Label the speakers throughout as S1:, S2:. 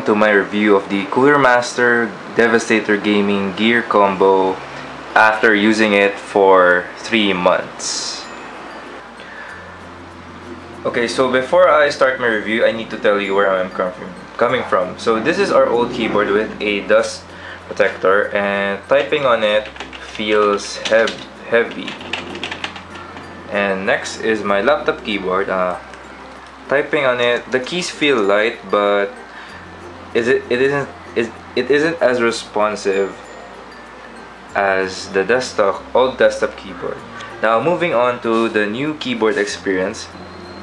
S1: welcome to my review of the Cooler Master Devastator Gaming Gear Combo after using it for 3 months. Okay, so before I start my review, I need to tell you where I'm coming from. So this is our old keyboard with a dust protector, and typing on it feels heavy. And next is my laptop keyboard. Typing on it, the keys feel light, but it isn't as responsive as the old desktop keyboard. Now moving on to the new keyboard experience,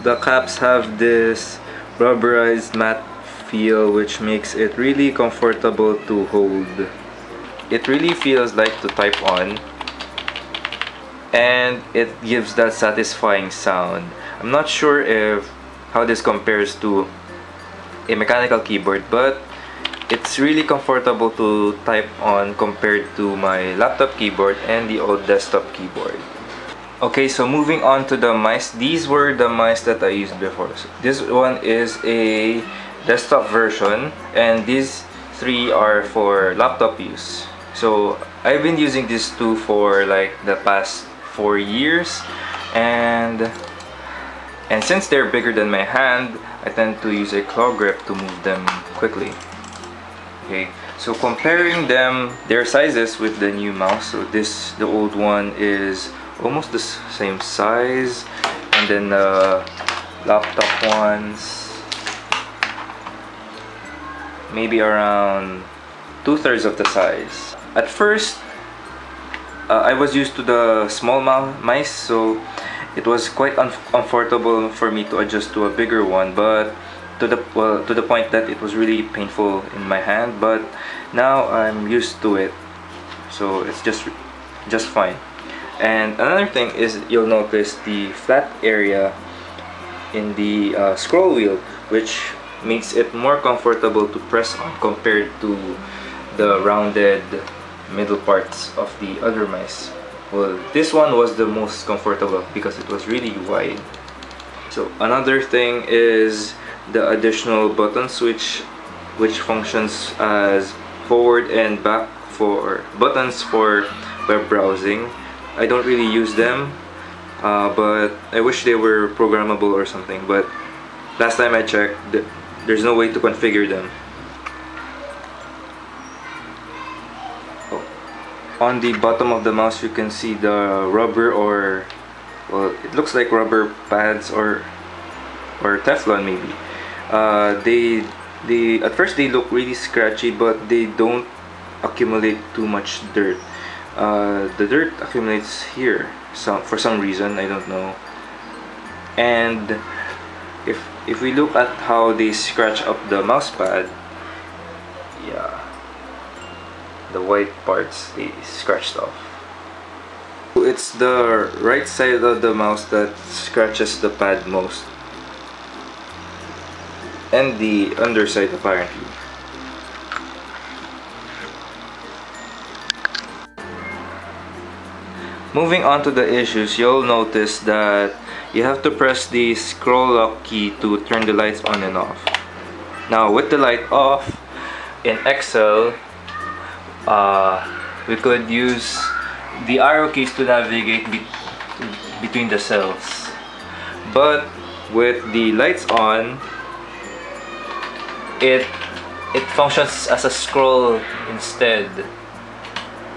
S1: the caps have this rubberized matte feel which makes it really comfortable to hold. It really feels like to type on, and it gives that satisfying sound. I'm not sure how this compares to a mechanical keyboard, but it's really comfortable to type on compared to my laptop keyboard and the old desktop keyboard. Okay, so moving on to the mice. These were the mice that I used before. So this one is a desktop version, and these 3 are for laptop use. So I've been using these 2 for like the past 4 years, and since they're bigger than my hand, I tend to use a claw grip to move them quickly. Okay, so comparing their sizes with the new mouse. So the old one is almost the same size, and then the laptop ones maybe around 2/3 of the size. At first, I was used to the small mice, so it was quite uncomfortable for me to adjust to a bigger one, but to the point that it was really painful in my hand. But now I'm used to it, so it's just fine. And another thing is, you'll notice the flat area in the scroll wheel, which makes it more comfortable to press on compared to the rounded middle parts of the other mice. Well, this one was the most comfortable because it was really wide. So another thing is the additional button switch, which functions as forward and back for buttons for web browsing. I don't really use them, but I wish they were programmable or something, but last time I checked, there's no way to configure them. On the bottom of the mouse, you can see the rubber, or well, it looks like rubber pads or Teflon maybe. They at first they look really scratchy, but they don't accumulate too much dirt. The dirt accumulates here for some reason, I don't know. And if we look at how they scratch up the mouse pad, yeah, the white parts, they scratched off. It's the right side of the mouse that scratches the pad most, and the underside apparently. Moving on to the issues, you'll notice that you have to press the scroll lock key to turn the lights on and off. Now with the light off, in Excel, we could use the arrow keys to navigate between the cells, but with the lights on, it functions as a scroll instead,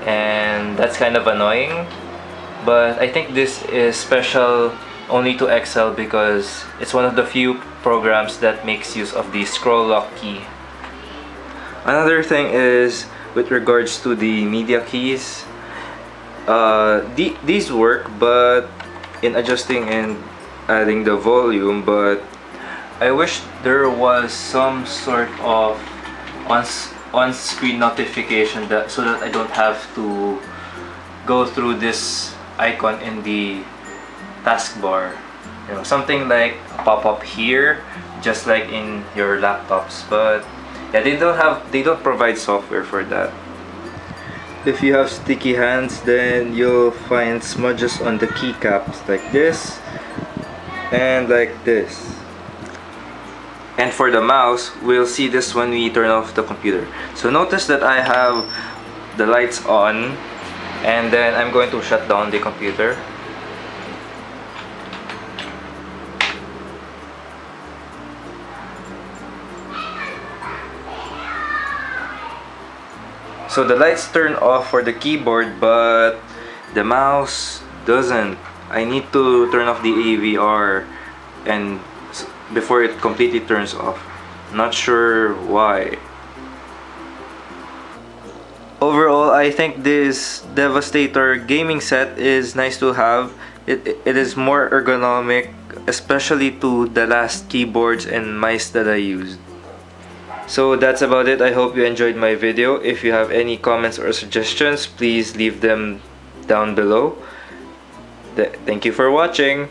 S1: and that's kind of annoying. But I think this is special only to Excel because it's one of the few programs that makes use of the scroll lock key. Another thing is, with regards to the media keys, these work, but in adjusting and adding the volume, but I wish there was some sort of on-screen notification so that I don't have to go through this icon in the taskbar. You know, something like a pop-up here, just like in your laptops. But yeah, they don't provide software for that. If you have sticky hands, then you'll find smudges on the keycaps like this and like this. And for the mouse, we'll see this when we turn off the computer. So notice that I have the lights on, and then I'm going to shut down the computer. So the lights turn off for the keyboard, but the mouse doesn't. I need to turn off the AVR and before it completely turns off. Not sure why. Overall, I think this Devastator gaming set is nice to have. It is more ergonomic, especially to the last keyboards and mice that I used. So that's about it. I hope you enjoyed my video. If you have any comments or suggestions, please leave them down below. Thank you for watching.